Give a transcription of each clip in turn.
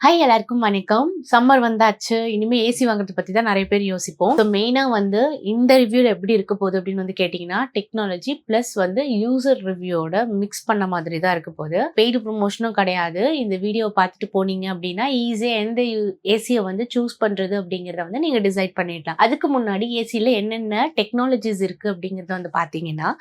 Hi எல்லாருக்கும் வணக்கம். Summer வந்தாச்சு. இனிமே ஏசி வாங்குறத பத்தி தான் நிறைய பேர் யோசிப்போம். ஸோ மெயினா வந்து இந்த ரிவ்யூல எப்படி இருக்க போகுது அப்படின்னு வந்து கேட்டீங்கன்னா, டெக்னாலஜி பிளஸ் வந்து யூசர் ரிவ்யூவோட மிக்ஸ் பண்ண மாதிரி தான் இருக்க போகுது. பெய்டு ப்ரொமோஷனும் கிடையாது. இந்த வீடியோ பார்த்துட்டு போனீங்க அப்படின்னா ஈஸியா எந்த ஏசியை வந்து சூஸ் பண்றது அப்படிங்கிறத வந்து நீங்க டிசைட் பண்ணிடலாம். அதுக்கு முன்னாடி ஏசியில என்னென்ன டெக்னாலஜிஸ் இருக்கு அப்படிங்கறத வந்து பாத்தீங்கன்னா,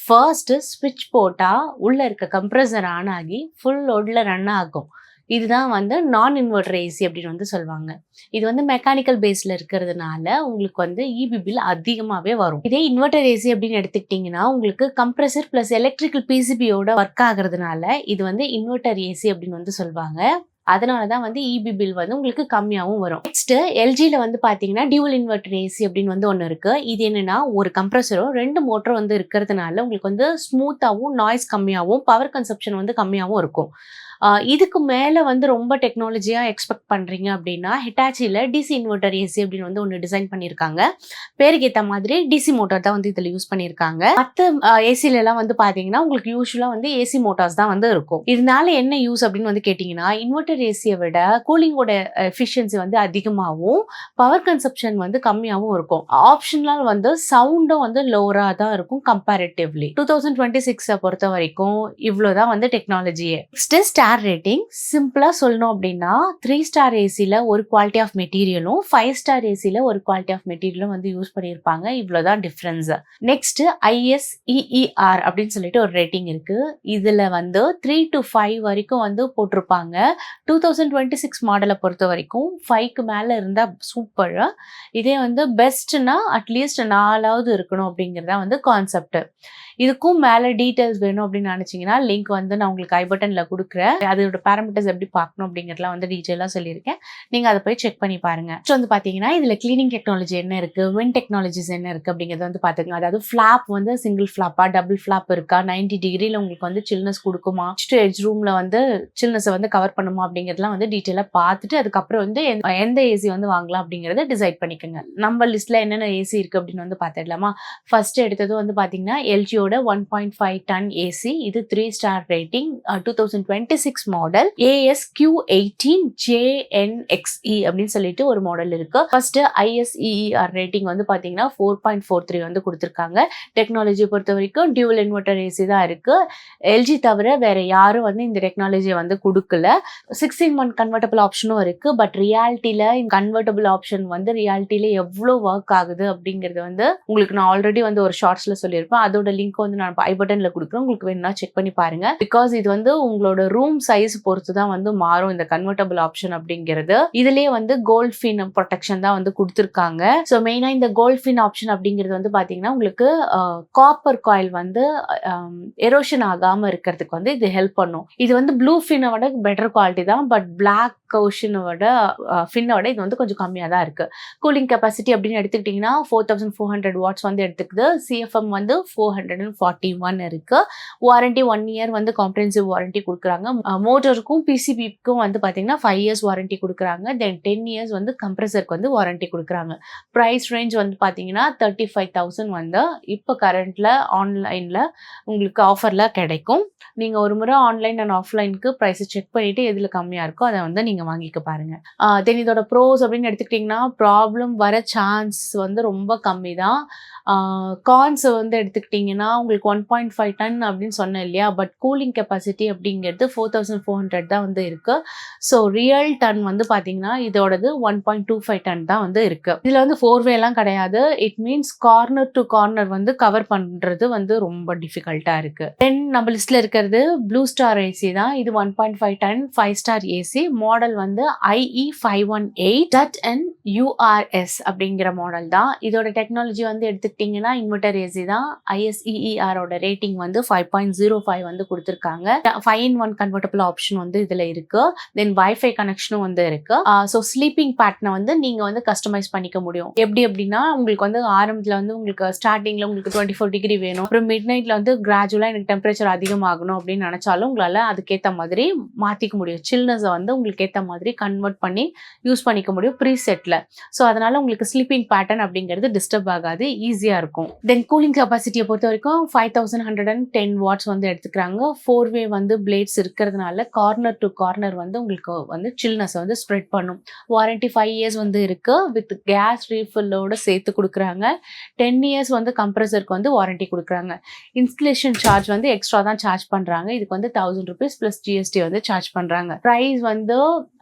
ஃபர்ஸ்ட் ஸ்விட்ச் போட்டா உள்ள இருக்க கம்ப்ரஸர் ஆன் ஆகி ஃபுல் லோட்ல ரன் ஆகும். இதுதான் வந்து நான் இன்வெர்டர் ஏசி அப்படின்னு வந்து சொல்லுவாங்க. இது வந்து மெக்கானிக்கல் பேஸ்ல இருக்கிறதுனால உங்களுக்கு வந்து இபி பில் அதிகமாவே வரும். இதே இன்வெர்டர் ஏசி அப்படின்னு எடுத்துக்கிட்டீங்கன்னா உங்களுக்கு கம்ப்ரஸர் பிளஸ் எலக்ட்ரிக்கல் பிசிபியோட ஒர்க் ஆகுறதுனால இது வந்து இன்வெர்டர் ஏசி அப்படின்னு வந்து சொல்லுவாங்க. அதனாலதான் வந்து இபி பில் வந்து உங்களுக்கு கம்மியாகவும் வரும். நெக்ஸ்ட் எல்ஜில வந்து பாத்தீங்கன்னா டியூவல் இன்வெர்டர் ஏசி அப்படின்னு வந்து ஒன்று இருக்கு. இது என்னன்னா ஒரு கம்ப்ரஸரும் 2 மோட்டரும் வந்து இருக்கிறதுனால உங்களுக்கு வந்து ஸ்மூத்தாகவும் நாய்ஸ் கம்மியாகவும் பவர் கன்சப்ஷன் வந்து கம்மியாகவும் இருக்கும். இதுக்கு மேல வந்து ரொம்ப டெக்னாலஜியா எக்ஸ்பெக்ட் பண்றீங்க அப்படின்னா ஹிட்டாச்சில டிசி இன்வெர்டர் ஏசி அப்படின்னு வந்து ஒன்று டிசைன் பண்ணியிருக்காங்க. பேருக்கு ஏற்ற மாதிரி டிசி மோட்டார் தான் வந்து இதுல யூஸ் பண்ணியிருக்காங்க. மற்ற ஏசில எல்லாம் வந்து பாத்தீங்கன்னா உங்களுக்கு யூஸ்வலா வந்து ஏசி மோட்டார்ஸ் தான் வந்து இருக்கும். இதனால என்ன யூஸ் அப்படின்னு வந்து கேட்டீங்கன்னா இன்வெர்டர் ஏசியை விட கூலிங்கோட எஃபிஷியன்சி வந்து அதிகமாகவும் பவர் கன்சப்ஷன் வந்து கம்மியாகவும் இருக்கும். ஆப்ஷனல் வந்து சவுண்டும் வந்து லோவரா தான் இருக்கும் கம்பேரிட்டிவ்லி. 2026 பொறுத்த வரைக்கும் இவ்வளவுதான் வந்து டெக்னாலஜியே. ஸ்டார் ரேட்டிங் சிம்பிளா சொல்லணும் அப்படின்னா 3 ஸ்டார் ஏசில ஒரு குவாலிட்டி ஆஃப் மெட்டீரியலும் 5 ஸ்டார் ஏசில ஒரு குவாலிட்டி ஆஃப் மெட்டீரியலும் வந்து யூஸ் பண்ணியிருப்பாங்க. இவ்வளவுதான் டிஃபரன்ஸ். நெக்ஸ்ட் ISEER அப்படின்னு சொல்லிட்டு ஒரு ரேட்டிங் இருக்கு. இதுல வந்து 3 to 5 வரைக்கும் வந்து போட்டிருப்பாங்க. 2026 மாடலை பொறுத்த வரைக்கும் 5க்கு மேல இருந்தா சூப்பர். இதே வந்து பெஸ்ட்னா அட்லீஸ்ட் 4ஆவது இருக்கணும் அப்படிங்கறத வந்து கான்செப்ட். இதுக்கும் மேல டீடைல்ஸ் வேணும் அப்படின்னு நினைச்சீங்கன்னா லிங்க் வந்து நான் உங்களுக்கு ஐ பட்டன்ல கொடுக்குறேன். அதோட பேராமீட்டர்ஸ் எப்படி பார்க்கணும் அப்படிங்கறதெல்லாம் வந்து டீடைலா சொல்லியிருக்கேன். நீங்க அதை போய் செக் பண்ணி பாருங்க. வந்து பாத்தீங்கன்னா இதுல கிளீனிங் டெக்னாலஜி என்ன இருக்கு, விண்ட் டெக்னாலஜிஸ் என்ன இருக்கு அப்படிங்கறத வந்து பாத்துங்க. அதாவது ஃபிளாப் வந்து சிங்கிள் ஃபிளாப்பா டபுள் ஃபிளாப் இருக்கா, 90 டிகிரில உங்களுக்கு வந்து சில்னஸ் கொடுக்குமா, எட்ஜ் ரூம்ல வந்து சில்னஸ் வந்து கவர் பண்ணுமா அப்படிங்கறதெல்லாம் வந்து டீடைலா பார்த்துட்டு அதுக்கப்புறம் வந்து எந்த ஏசி வந்து வாங்கலாம் அப்படிங்கறத டிசைட் பண்ணிக்கோங்க. நம்ம லிஸ்ட்ல என்னென்ன ஏசி இருக்கு அப்படின்னு வந்து பாத்துடலாமா. ஃபர்ஸ்ட் எடுத்தது வந்து பாத்தீங்கன்னா எல்ஜியோட 1.5 டன் ஏசி. இது 3 ஸ்டார் ரேட்டிங், 2026 மாடல் ASQ18JNXE அப்படின்னு சொல்லிட்டு ஒரு மாடல் இருக்கு. ஃபர்ஸ்ட் ISEER ரேட்டிங் வந்து பாத்தீங்கன்னா 4.43 வந்து கொடுத்திருக்காங்க. டெக்னாலஜி பொறுத்த வரைக்கும் டியூவல் இன்வெர்டர் ஏசி தான் இருக்கு. எல்ஜி தவிர வேற யாரும் வந்து இந்த டெக்னாலஜியை வந்து கொடுக்கல. 16 month கன்வெர்டபிள் ஆப்ஷனும் இருக்கு. பட் ரியாலிட்டியில கன்வெர்டபிள் ஆப்ஷன் வந்து ரியாலிட்டியில எவ்வளவு ஒர்க் ஆகுது அப்படிங்கறது வந்து உங்களுக்கு நான் ஆல்ரெடி வந்து ஒரு ஷார்ட்ஸ்ல சொல்லியிருப்பேன். அதோட லிங்க் வந்து நான் ஐ பட்டன்ல கொடுக்குறேன். உங்களுக்கு வேணும்னா செக் பண்ணி பாருங்க. பிகாஸ் இது வந்து உங்களோட ரூம் சைஸ் பொறுத்து தான் வந்து மாறும் இந்த கன்வெர்டபிள் ஆப்ஷன் அப்படிங்கிறது. இதுலயே வந்து கோல்ட் ஃபின் ப்ரொடெக்ஷன் தான் வந்து கொடுத்திருக்காங்க. ஸோ மெயினா இந்த கோல்ட் ஃபின் ஆப்ஷன் அப்படிங்கிறது வந்து பாத்தீங்கன்னா உங்களுக்கு காப்பர் காயில் வந்து எரோஷன் ஆகாம இருக்கிறதுக்கு வந்து இது ஹெல்ப் பண்ணும். இது வந்து ப்ளூ ஃபினை விட பெட்டர் குவாலிட்டி தான். பட் பிளாக் ஓஷனோட ஃபின்னோட இது வந்து கொஞ்சம் கம்மியா தான் இருக்கு. கூலிங் கெப்பாசிட்டி அப்படின்னு எடுத்துக்கிட்டீங்கன்னா 4400 வாட்ஸ் வந்து எடுத்துக்குது. CFM வந்து 441 இருக்கு. வாரண்டி 1 year வந்து காம்ப்ரிஹென்சிவ் வாரண்டி கொடுக்குறாங்க. மோட்டருக்கும் பிசிபிக்கும் வந்து பாத்தீங்கன்னா 5 years வாரண்டி கொடுக்குறாங்க. தென் 10 years வந்து கம்ப்ரஸருக்கு வந்து வாரண்டி கொடுக்குறாங்க. பிரைஸ் ரேஞ்ச் வந்து பாத்தீங்கன்னா 35,000 வந்து இப்போ கரண்ட்ல ஆன்லைன்ல உங்களுக்கு ஆஃபர்ல கிடைக்கும். நீங்க ஒரு முறை ஆன்லைன் அண்ட் ஆஃப்லைனுக்கு பிரைஸ் செக் பண்ணிட்டு எதுல கம்மியா இருக்கோ அதை வந்து நீங்க வாங்கிக்க பாருங்க. தென் இதோட ப்ரோஸ் அப்படின்னு எடுத்துக்கிட்டீங்கன்னா ப்ராப்ளம் வர சான்ஸ் வந்து ரொம்ப கம்மி தான். கான்ஸ் வந்து எடுத்துக்கிட்டிங்கன்னா உங்களுக்கு 1.5 டன் அப்படின்னு சொன்னேன் இல்லையா. பட் கூலிங் கெப்பாசிட்டி அப்படிங்கிறது 4400 தான் வந்து இருக்கு. ஸோ ரியல் டன் வந்து பார்த்தீங்கன்னா இதோடது 1.25 டன் தான் வந்து இருக்கு. இதில் வந்து 4-way எல்லாம் கிடையாது. It means corner to corner வந்து கவர் பண்ணுறது வந்து ரொம்ப டிஃபிகல்ட்டாக இருக்கு. தென் நம்ம லிஸ்ட்ல இருக்கிறது ப்ளூ ஸ்டார் ஏசி தான். இது 1.5 டன் 5 ஸ்டார் ஏசி. மாடல் வந்து IE518-URS அப்படிங்கிற மாடல் தான். இதோட டெக்னாலஜி வந்து எடுத்துக்கிட்டீங்கன்னா இன்வெர்டர் ஏசி தான். ISEER ஓட ரேட்டிங் வந்து 5.05 வந்து கொடுத்திருக்காங்க. 5-in-1 கன்வெர்டபிள் ஆப்ஷன் வந்து இதுல இருக்கு. தென் வைஃபை கனெக்ஷனும் வந்து இருக்கு. ஸோ ஸ்லீப்பிங் பேட்டர்னை வந்து நீங்க வந்து கஸ்டமைஸ் பண்ணிக்க முடியும். எப்படி அப்படின்னா உங்களுக்கு வந்து ஆரம்பத்துல வந்து உங்களுக்கு ஸ்டார்டிங்ல உங்களுக்கு 24 டிகிரி வேணும், அப்புறம் மிட் நைட்ல வந்து கிராஜுவலா எனக்கு டெம்பரேச்சர் அதிகமாகணும் அப்படின்னு நினைச்சாலும் உங்களால அதுக்கேற்ற மாதிரி மாத்திக்க முடியும். சில்னஸை வந்து உங்களுக்கு ஏற்ற மாதிரி கன்வெர்ட் பண்ணி யூஸ் பண்ணிக்க முடியும் ப்ரீசெட்ல. ஸோ அதனால உங்களுக்கு ஸ்லீப்பிங் பேட்டர்ன் அப்படிங்கிறது டிஸ்டர்ப் ஆகாது, ஈஸியா இருக்கும். தென் கூலிங் கெப்பாசிட்டியை பொறுத்த வரைக்கும் 5110 வாட்ஸ் வந்து எடுத்துக்கிறாங்க. 4-way வந்து பிளேட்ஸ் இருக்கிறதுனால இருக்கிறதுனால கார்னர் டு கார்னர் வந்து உங்களுக்கு வந்து சில்னஸ் வந்து ஸ்ப்ரெட் பண்ணும். வாரண்டி 5 இயர்ஸ் வந்து இருக்கு. வித் கேஸ் ரீஃபில்லோட சேர்த்து கொடுக்குறாங்க. 10 இயர்ஸ் வந்து கம்ப்ரஸருக்கு வந்து வாரண்டி கொடுக்குறாங்க. இன்ஸ்டலேஷன் சார்ஜ் வந்து எக்ஸ்ட்ரா தான் சார்ஜ் பண்றாங்க. இதுக்கு வந்து ₹1000 ப்ளஸ் GST வந்து சார்ஜ் பண்றாங்க. ப்ரைஸ் வந்து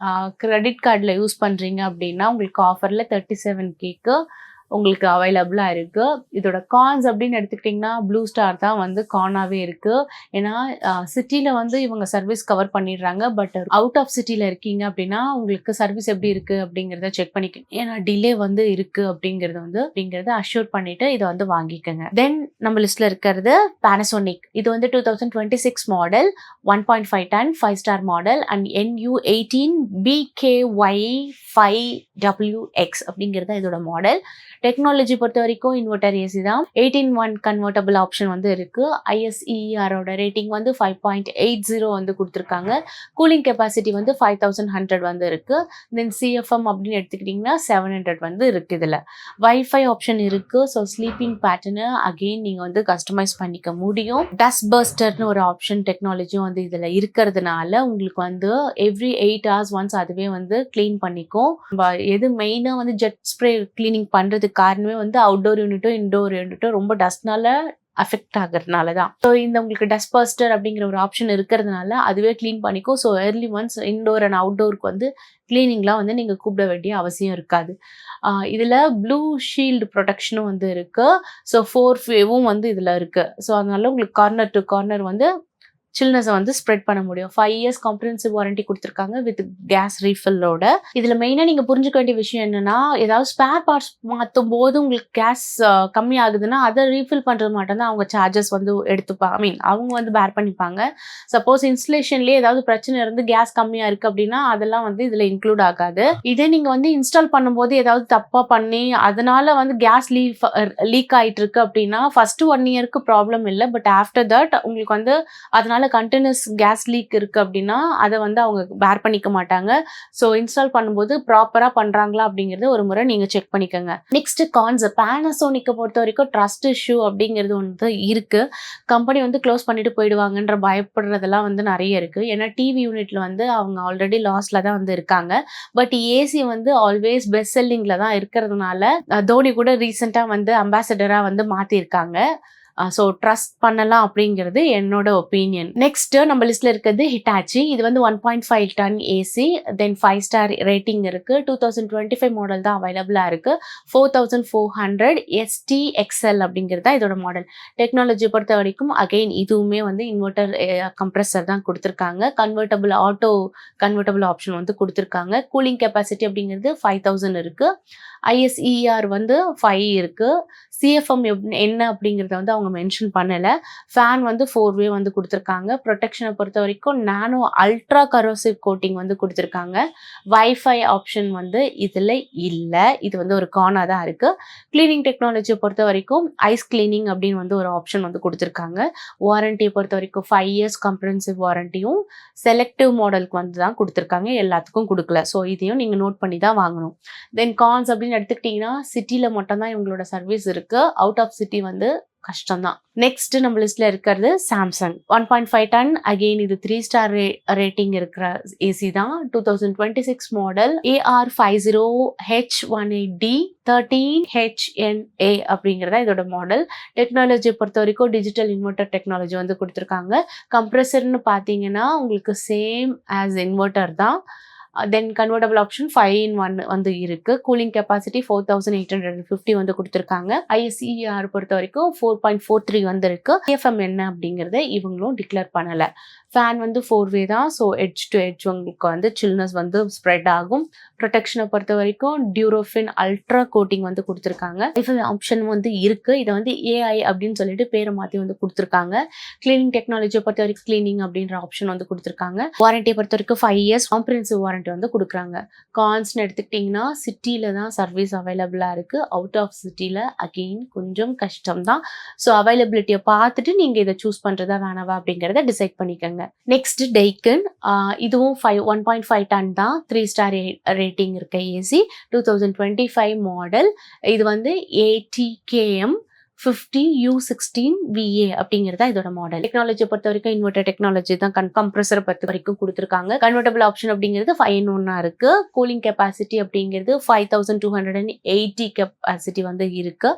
கிரெடிட் கார்டில் யூஸ் பண்றீங்க அப்படின்னா உங்களுக்கு ஆஃபர்ல 37Kக்கு உங்களுக்கு அவைலபிளா இருக்கு. இதோட கான்ஸ் அப்படின்னு எடுத்துக்கிட்டிங்கன்னா ப்ளூ ஸ்டார் தான் வந்து கானாவே இருக்கு. ஏன்னா சிட்டில வந்து இவங்க சர்வீஸ் கவர் பண்ணிடுறாங்க. பட் அவுட் ஆஃப் சிட்டில இருக்கீங்க அப்படின்னா உங்களுக்கு சர்வீஸ் எப்படி இருக்கு அப்படிங்கிறத செக் பண்ணிக்கணும். ஏன்னா டிலே வந்து இருக்கு அப்படிங்கறத அஷ்யூர் பண்ணிட்டு இதை வந்து வாங்கிக்கோங்க. தென் நம்ம லிஸ்ட்ல இருக்கிறது Panasonic. இது வந்து 2026 model, 1.5 ton 5 star model and NU18BKY5WX அப்படிங்கிறது இதோட மாடல். டெக்னாலஜி பொறுத்த வரைக்கும் இன்வெர்டர் ஏசி தான். 18-1 கன்வெர்டபிள் ஆப்ஷன் வந்து இருக்கு. ISEER-ஓட ரேட்டிங் வந்து 5.80 வந்து கொடுத்துருக்காங்க. கூலிங் கெப்பாசிட்டி வந்து 5100 வந்து இருக்கு. தென் CFM அப்படின்னு எடுத்துக்கிட்டிங்கன்னா 700 வந்து இருக்கு. இதில் வைஃபை ஆப்ஷன் இருக்கு. ஸோ ஸ்லீப்பிங் பேட்டர்னு அகெயின் நீங்கள் வந்து கஸ்டமைஸ் பண்ணிக்க முடியும். டஸ்ட் பர்ஸ்டர்னு ஒரு ஆப்ஷன் டெக்னாலஜியும் வந்து இதில் இருக்கிறதுனால உங்களுக்கு வந்து எவ்ரி 8 hours ஒன்ஸ் அதுவே வந்து கிளீன் பண்ணிக்கும். எது மெயினாக வந்து ஜெட் ஸ்ப்ரே கிளீனிங் பண்ணுறதுக்கு காரணமே வந்து அவுட்டோர் யூனிட்டும் இன்டோர் யூனிட்டும் ரொம்ப டஸ்ட்னால அஃபெக்ட் ஆகுறதுனால தான். ஸோ இந்த உங்களுக்கு டஸ்ட் பர்ஸ்டர் அப்படிங்கிற ஒரு ஆப்ஷன் இருக்கிறதுனால அதுவே கிளீன் பண்ணிக்கும். So early once indoor and அவுட்டோருக்கு வந்து கிளீனிங்லாம் வந்து நீங்கள் கூப்பிட வேண்டிய அவசியம் இருக்காது. இதில் ப்ளூ ஷீல்டு ப்ரொடெக்ஷனும் வந்து இருக்குது. ஸோ 4-Wayவும் வந்து இதில் இருக்குது. ஸோ அதனால உங்களுக்கு கார்னர் டு கார்னர் வந்து சில்னஸை வந்து ஸ்ப்ரெட் பண்ண முடியும். 5 இயர்ஸ் காம்ப்ரிஹென்சிவ் வாரண்டி கொடுத்துருக்காங்க வித் கேஸ் ரீஃபில்லோட. இதில் மெயினாக நீங்கள் புரிஞ்சுக்க வேண்டிய விஷயம் என்னன்னா, ஏதாவது ஸ்பேர் பார்ட்ஸ் மாற்றும் போது உங்களுக்கு கேஸ் கம்மி ஆகுதுன்னா அதை ரீஃபில் பண்ணுறது மட்டும்தான் அவங்க சார்ஜஸ் வந்து எடுத்துப்பாங்க. அவங்க வந்து பேர் பண்ணிப்பாங்க. சப்போஸ் இன்ஸ்டலேஷன்லேயே ஏதாவது பிரச்சனை இருந்து கேஸ் கம்மியாக இருக்குது அப்படின்னா அதெல்லாம் வந்து இதில் இன்க்ளூட் ஆகாது. இதே நீங்கள் வந்து இன்ஸ்டால் பண்ணும்போது ஏதாவது தப்பாக பண்ணி அதனால வந்து கேஸ் லீக் ஆகிட்டு இருக்கு அப்படின்னா ஃபர்ஸ்ட் 1 இயருக்கு ப்ராப்ளம் இல்லை. பட் ஆஃப்டர் தட் உங்களுக்கு வந்து அதனால கண்டினியூஸ் கேஸ் லீக் இருக்கு அப்படின்னா அதை வந்து அவங்க பேர் பண்ணிக்க மாட்டாங்க. ஸோ இன்ஸ்டால் பண்ணும்போது ப்ராப்பரா பண்றாங்களா அப்படிங்கறது ஒரு முறை நீங்க செக் பண்ணிக்கோங்க. நெக்ஸ்ட் கான்ஸ், Panasonic பொறுத்த வரைக்கும் ட்ரஸ்ட் இஷ்யூ அப்படிங்கிறது வந்து இருக்கு. கம்பெனி வந்து க்ளோஸ் பண்ணிட்டு போயிடுவாங்கன்ற பயப்படுறதெல்லாம் வந்து நிறைய இருக்கு. ஏன்னா டிவி யூனிட்ல வந்து அவங்க ஆல்ரெடி லாஸ்ல தான் வந்து இருக்காங்க. பட் ஏசி வந்து ஆல்வேஸ் பெஸ்ட் செல்லிங்ல தான் இருக்கிறதுனால தோனி கூட ரீசெண்டா வந்து அம்பாசடரா வந்து மாத்திருக்காங்க. ஸோ ட்ரஸ்ட் பண்ணலாம் அப்படிங்கிறது என்னோட ஒப்பீனியன். நெக்ஸ்ட் நம்ம லிஸ்ட்ல இருக்கிறது ஹிட்டாச்சி. இது வந்து 1.5 டன் ஏசி, தென் 5 ஸ்டார் ரேட்டிங் இருக்கு. 2025 மாடல் தான் அவைலபிளா இருக்கு. 4400 STXL அப்படிங்கிறது தான் இதோட மாடல். டெக்னாலஜி பொறுத்த வரைக்கும் அகெயின் இதுவுமே வந்து இன்வெர்டர் கம்ப்ரஸர் தான் கொடுத்துருக்காங்க. கன்வெர்டபிள் ஆப்ஷன் வந்து கொடுத்துருக்காங்க. கூலிங் கெப்பாசிட்டி அப்படிங்கிறது 5000 இருக்கு. ISEER வந்து 5 இருக்கு. CFM என்ன அப்படிங்கிறத வந்து அவங்க மென்ஷன் பண்ணல. ஃபேன் வந்து 4-way வந்து கொடுத்துருக்காங்க. ப்ரொடெக்ஷனை பொறுத்த வரைக்கும் நானோ அல்ட்ரா கரோசிவ் கோட்டிங் வந்து கொடுத்துருக்காங்க. வைஃபை ஆப்ஷன் வந்து இதில் இல்லை. இது வந்து ஒரு கானா தான் இருக்கு. கிளீனிங் டெக்னாலஜியை பொறுத்த வரைக்கும் ஐஸ் கிளீனிங் அப்படின்னு வந்து ஒரு ஆப்ஷன் வந்து கொடுத்துருக்காங்க. வாரண்டியை பொறுத்த வரைக்கும் 5 இயர்ஸ் காம்ப்ரிஹென்சிவ் வாரண்டியும் செலக்டிவ் மாடலுக்கு வந்து தான் கொடுத்துருக்காங்க. எல்லாத்துக்கும் கொடுக்கல. ஸோ இதையும் நீங்கள் நோட் பண்ணி தான் வாங்கணும். தென் கான்ஸ் அப்படின்னு எடுத்துக்கிட்டிங்கன்னா சிட்டியில் மட்டும்தான் இவங்களோட சர்வீஸ் இருக்கு. அவுட் ஆஃப் சிட்டி வந்து கஷ்டம்தான். நெக்ஸ்ட் நம்ம லிஸ்ட்ல இருக்கிறது சாம்சங் 1.5 டன். அகெயின் இது 3 ஸ்டார் ரேட்டிங் இருக்கிற ஏசி தான். 2026 மாடல் AR50H18D 13HNA அப்படிங்கிறதா இதோட மாடல். டெக்னாலஜியை பொறுத்த வரைக்கும் டிஜிட்டல் இன்வெர்டர் டெக்னாலஜி வந்து கொடுத்துருக்காங்க. கம்ப்ரெசர்னு பார்த்தீங்கன்னா உங்களுக்கு சேம் ஆஸ் இன்வெர்டர் தான். தென் கன்வெர்டபிள் ஆப்ஷன் 5-in-1 வந்து இருக்கு. கூலிங் கெப்பாசிட்டி 4850 வந்து கொடுத்துருக்காங்க. ISEER பொறுத்த வரைக்கும் 4.43 வந்து இருக்கு. CFM என்ன அப்படிங்கறத இவங்களும் டிக்ளேர் பண்ணல. ஃபேன் வந்து 4-way தான். ஸோ எட்ஜ் டு எட்ஜ் உங்களுக்கு வந்து சில்னஸ் வந்து ஸ்ப்ரெட் ஆகும். ப்ரொடெக்ஷனை பொறுத்த வரைக்கும் டியூரோஃபின் அல்ட்ரா கோட்டிங் வந்து கொடுத்துருக்காங்க. ஆப்ஷன் வந்து இருக்கு. இதை வந்து AI அப்படின்னு சொல்லிட்டு பேரை மாற்றி வந்து கொடுத்துருக்காங்க. கிளீனிங் டெக்னாலஜியை பொறுத்த வரைக்கும் கிளீனிங் அப்படின்ற ஆப்ஷன் வந்து கொடுத்துருக்காங்க. வாரண்டியை பொறுத்த வரைக்கும் 5 இயர்ஸ் காம்ப்ரிஹென்சிவ் வாரண்டி வந்து கொடுக்குறாங்க. கான்ஸ்னு எடுத்துக்கிட்டிங்கன்னா சிட்டியில தான் சர்வீஸ் அவைலபிளா இருக்கு. அவுட் ஆஃப் சிட்டியில அகெயின் கொஞ்சம் கஷ்டம் தான். ஸோ அவைலபிலிட்டியை பார்த்துட்டு நீங்க இதை சூஸ் பண்றதா வேணாவா அப்படிங்கிறத டிசைட் பண்ணிக்கோங்க. நெக்ஸ்ட் டைக்கன். இதுவும் 1.5 டன் தான். 3 ஸ்டார் ரேட்டிங் இருக்க ஏசி. 2025 மாடல். இது வந்து ATKM 50U16VA அப்படிங்கிறதா இதோட மாடல். டெக்னாலஜியை பொறுத்த வரைக்கும் இன்வெர்டர் டெக்னாலஜி தான் கம்ப்ரஸரை பொறுத்த வரைக்கும் கொடுத்துருக்காங்க. கன்வெர்டபிள் ஆப்ஷன் அப்படிங்கிறது 5-in-1 இருக்கு. கூலிங் கெப்பாசிட்டி அப்படிங்கிறது 5280 கெப்பாசிட்டி வந்து இருக்கு.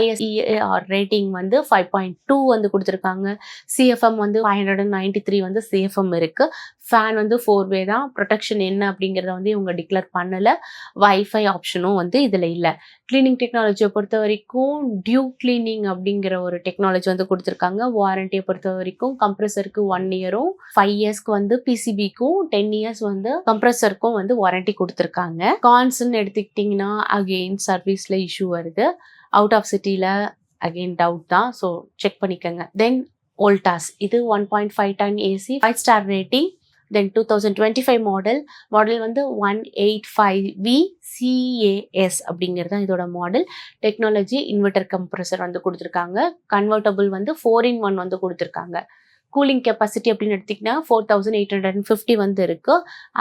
ISEAR ரேட்டிங் வந்து 5.2 வந்து கொடுத்துருக்காங்க. CFM வந்து 593 வந்து CFM இருக்கு. ஃபேன் வந்து 4-way தான். ப்ரொடெக்ஷன் என்ன அப்படிங்கிறத வந்து இவங்க டிக்ளேர் பண்ணல. வைஃபை ஆப்ஷனும் வந்து இதுல இல்லை. கிளீனிங் டெக்னாலஜியை பொறுத்த வரைக்கும் டியூ கிளீனிங் அப்படிங்கிற ஒரு டெக்னாலஜி வந்து கொடுத்துருக்காங்க. வாரண்டியை பொறுத்த வரைக்கும் கம்ப்ரஸருக்கு 1 இயரும் 5 இயர்ஸ்க்கு வந்து PCBக்கும் 10 இயர்ஸ் வந்து கம்ப்ரஸருக்கும் வந்து வாரண்டி கொடுத்துருக்காங்க. கான்ஸ்ன்னு எடுத்துக்கிட்டிங்கன்னா அகெயின் சர்வீஸ்ல இஷ்யூ வருது. அவுட் ஆஃப் சிட்டியில் அகெயின் டவுட் தான். ஸோ செக் பண்ணிக்கோங்க. தென் வோல்டாஸ் இது 1.5 டன் AC 5 ஸ்டார் ரேட்டிங். தென் 2025 மாடல் வந்து 185V CAS அப்படிங்கிறது தான் இதோட மாடல். டெக்னாலஜி இன்வெர்டர் கம்ப்ரஸர் வந்து கொடுத்துருக்காங்க. கன்வெர்டபிள் வந்து 4-in-1 வந்து கொடுத்துருக்காங்க. கூலிங் கெப்பாசிட்டி அப்படின்னு எடுத்திங்கன்னா 4850 வந்து இருக்கு.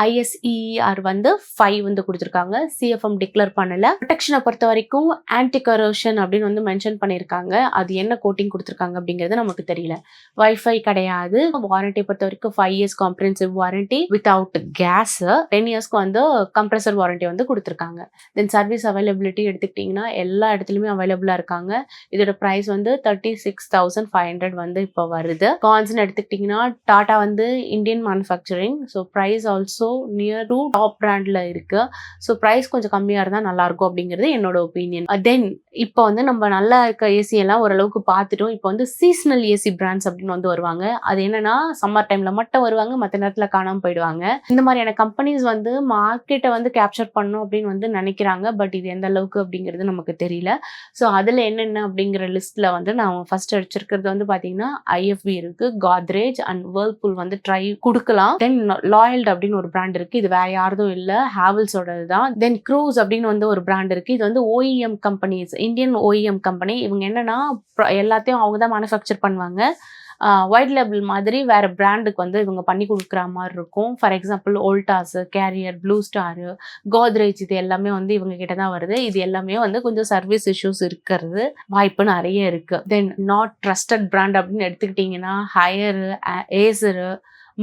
ISEAR வந்து 5 வந்து கொடுத்துருக்காங்க. CFM டிக்ளேர் பண்ணல. ப்ரொடெக்ஷனை பொறுத்த வரைக்கும் ஆன்டி கரோஷன் அப்படின்னு வந்து மென்ஷன் பண்ணியிருக்காங்க. அது என்ன கோட்டிங் கொடுத்துருக்காங்க அப்படிங்கிறது நமக்கு தெரியல. வைஃபை கிடையாது. வாரண்டியை பொறுத்த வரைக்கும் 5 years comprehensive warranty without case. 10 இயர்ஸ்க்கு வந்து கம்ப்ரஸர் வாரண்டி வந்து கொடுத்துருக்காங்க. தென் சர்வீஸ் அவைலபிலிட்டி எடுத்துக்கிட்டிங்கன்னா எல்லா இடத்துலையுமே அவைலபிளாக இருக்காங்க. இதோட ப்ரைஸ் வந்து 36,500 வந்து இப்போ வருது. கான்ஸ் எடுத்துக்கிட்டிங்கன்னா டாடா வந்து Indian manufacturing. So price also near to top பிராண்டில் இருக்கு. ஸோ ப்ரைஸ் கொஞ்சம் கம்மியாக இருந்தால் நல்லாயிருக்கும் அப்படிங்கிறது என்னோட ஒப்பீனியன். தென் இப்போ வந்து நம்ம நல்லா இருக்க ஏசி எல்லாம் ஓரளவுக்கு பார்த்துட்டோம். இப்போ வந்து சீசனல் ஏசி பிராண்ட்ஸ் அப்படின்னு வந்து வருவாங்க. அது என்னன்னா சம்மர் டைம்ல மட்டும் வருவாங்க, மற்ற நேரத்தில் காணாமல் போயிடுவாங்க. இந்த மாதிரியான கம்பெனிஸ் வந்து மார்க்கெட்டை வந்து கேப்சர் பண்ணும் அப்படின்னு வந்து நினைக்கிறாங்க. பட் இது எந்த அளவுக்கு அப்படிங்கிறது நமக்கு தெரியல. ஸோ அதில் என்னென்ன அப்படிங்கிற லிஸ்ட்டில் வந்து நான் ஃபர்ஸ்ட் அடிச்சிருக்கிறது வந்து பார்த்தீங்கன்னா IFB இருக்கு, காத்ரேஜ் அண்ட் வேர்ல்பூல் வந்து ட்ரை கொடுக்கலாம். தென் லாயல்ட் அப்படின்னு ஒரு பிராண்ட் இருக்கு. இது வேற யாரதும் இல்ல, ஹேவல்ஸோட தான். தென் க்ரூஸ் அப்படின்னு வந்து ஒரு பிராண்ட் இருக்கு. இது வந்து OEM companies, Indian OEM company. இவங்க என்னன்னா எல்லாத்தையும் அவங்க தான் மேனுஃபேக்சர் பண்ணுவாங்க. ஒயிட் லேபிள் மாதிரி வேற பிராண்டுக்கு வந்து இவங்க பண்ணி கொடுக்குற மாதிரி இருக்கும். For example Voltas, carrier, blue star, Godrej இது எல்லாமே வந்து இவங்க கிட்ட தான் வருது. இது எல்லாமே வந்து கொஞ்சம் சர்வீஸ் இஷ்யூஸ் இருக்கிறது வாய்ப்பு நிறைய இருக்கு. தென் நாட் ட்ரஸ்டட் பிராண்ட் அப்படின்னு எடுத்துக்கிட்டிங்கன்னா ஹையர், ஏசரு,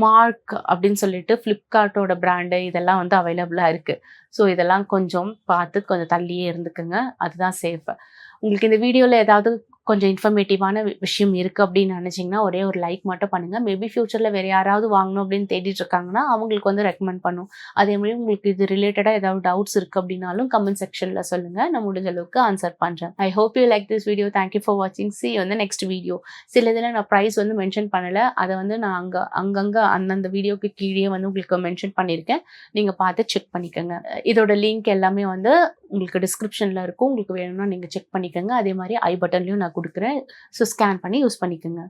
மார்க் அப்படின்னு சொல்லிட்டு ஃப்ளிப்கார்ட்டோட பிராண்டு இதெல்லாம் வந்து அவைலபிளாக இருக்குது. ஸோ இதெல்லாம் கொஞ்சம் பார்த்து கொஞ்சம் தள்ளியே இருந்துக்குங்க, அதுதான் சேஃப். உங்களுக்கு இந்த வீடியோவில் ஏதாவது கொஞ்சம் இன்ஃபர்மேட்டிவான விஷயம் இருக்குது அப்படின்னு நினச்சிங்கன்னா ஒரே ஒரு லைக் மட்டும் பண்ணுங்கள். மேபி ஃப்யூச்சரில் வேறு யாராவது வாங்கணும் அப்படின்னு தேடிட்டு இருக்காங்கன்னா அவங்களுக்கு வந்து ரெக்கமெண்ட் பண்ணும். அதே மாதிரி உங்களுக்கு இது ரிலேட்டடாக ஏதாவது டவுட்ஸ் இருக்குது அப்படின்னாலும் கமெண்ட் செக்ஷனில் சொல்லுங்கள், நான் முடிஞ்ச அளவுக்கு ஆன்சர் பண்ணுறேன். I hope you like this video. Thank you for வாட்சிங். சி வந்து நெக்ஸ்ட் வீடியோ. சில இதில் நான் ப்ரைஸ் வந்து மென்ஷன் பண்ணலை, அதை வந்து நான் அங்கங்கே அந்தந்த வீடியோக்கு கீழே வந்து உங்களுக்கு மென்ஷன் பண்ணியிருக்கேன். நீங்கள் பார்த்து செக் பண்ணிக்கோங்க. இதோட லிங்க் எல்லாமே வந்து உங்களுக்கு டிஸ்கிரிப்ஷனில் இருக்கும். உங்களுக்கு வேணும்னா நீங்கள் செக் பண்ணிக்கோங்க. அதே மாதிரி ஐ பட்டன்லையும் நான் கொடுக்குறேன். ஸோ ஸ்கேன் பண்ணி யூஸ் பண்ணிக்கோங்க.